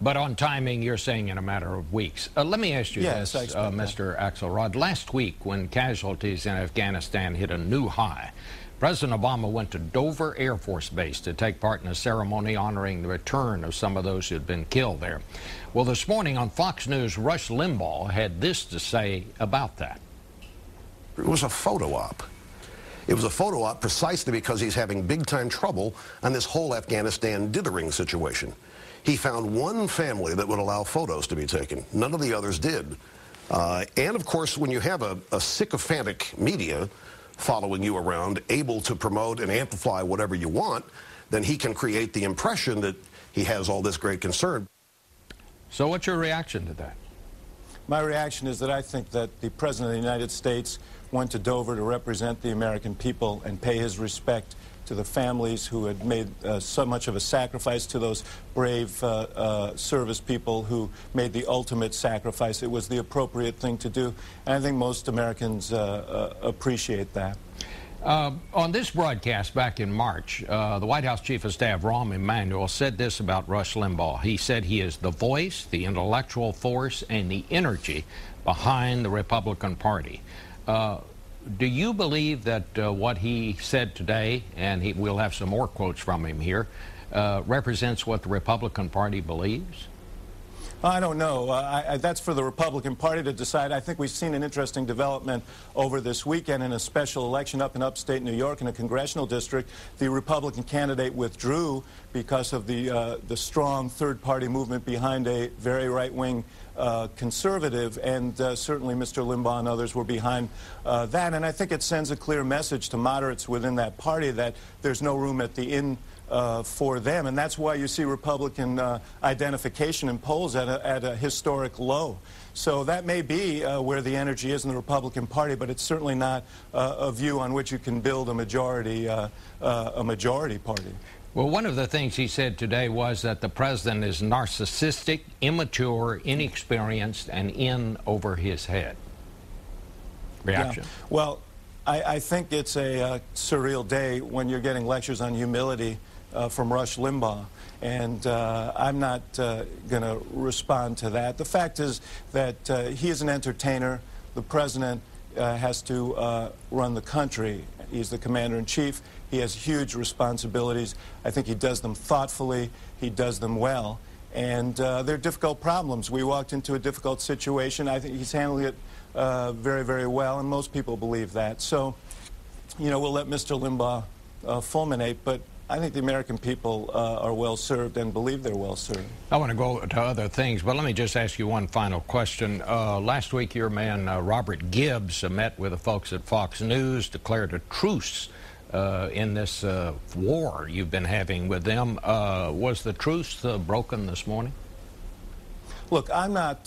But on timing, you're saying in a matter of weeks. Let me ask you Yes, this, Mr. Axelrod. Last week, when casualties in Afghanistan hit a new high, President Obama went to Dover Air Force Base to take part in a ceremony honoring the return of some of those who had been killed there. Well, this morning on Fox News, Rush Limbaugh had this to say about that. It was a photo op. It was a photo op precisely because he's having big-time trouble on this whole Afghanistan dithering situation. He found one family that would allow photos to be taken. None of the others did. And, of course, when you have a sycophantic media following you around, able to promote and amplify whatever you want, then he can create the impression that he has all this great concern. So what's your reaction to that? My reaction is that I think that the President of the United States went to Dover to represent the American people and pay his respect to the families who had made so much of a sacrifice, to those brave service people who made the ultimate sacrifice. It was the appropriate thing to do, and I think most Americans appreciate that. On this broadcast back in March, the White House Chief of Staff, Rahm Emanuel, said this about Rush Limbaugh. He said he is the voice, the intellectual force, and the energy behind the Republican Party. Do you believe that what he said today, and we'll have some more quotes from him here, represents what the Republican Party believes? I don't know. That's for the Republican Party to decide. I think we've seen an interesting development over this weekend in a special election up in upstate New York in a congressional district. The Republican candidate withdrew because of the strong third-party movement behind a very right-wing conservative, and certainly Mr. Limbaugh and others were behind that. And I think it sends a clear message to moderates within that party that there's no room at the inn for them, and that's why you see Republican identification in polls at a historic low. So that may be where the energy is in the Republican Party, but it's certainly not a view on which you can build a majority party. Well, one of the things he said today was that the president is narcissistic, immature, inexperienced, and in over his head. Reaction? Yeah. Well, I think it's a surreal day when you're getting lectures on humility from Rush Limbaugh, and I'm not going to respond to that. The fact is that he is an entertainer. The president has to run the country. He's the commander-in-chief. He has huge responsibilities. I think he does them thoughtfully. He does them well. And they're difficult problems. We walked into a difficult situation. I think he's handling it very, very well, and most people believe that. So, you know, we'll let Mr. Limbaugh fulminate, but I think the American people are well served and believe they're well served. I want to go to other things, but let me just ask you one final question. Last week, your man Robert Gibbs met with the folks at Fox News, declared a truce in this war you've been having with them. Was the truce broken this morning? Look, I'm not...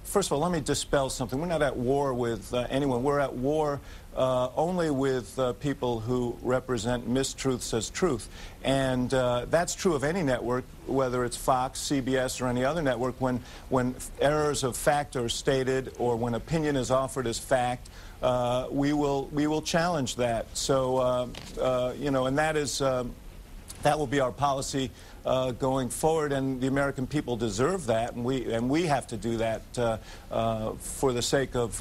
first of all, let me dispel something. We're not at war with anyone. We're at war only with people who represent mistruths as truth. And that's true of any network, whether it's Fox, CBS, or any other network. When errors of fact are stated or when opinion is offered as fact, we will challenge that. So, you know, and that is... that will be our policy going forward, and the American people deserve that, and we have to do that for the sake of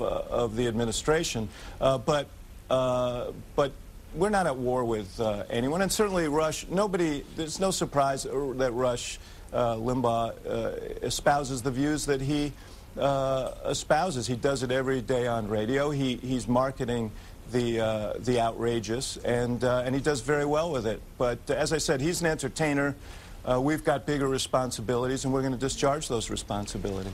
the administration. But we're not at war with anyone, and certainly Rush. There's no surprise that Rush Limbaugh espouses the views that he espouses. He does it every day on radio. He's marketing the outrageous, and he does very well with it. But as I said, he's an entertainer. We've got bigger responsibilities, and we're going to discharge those responsibilities.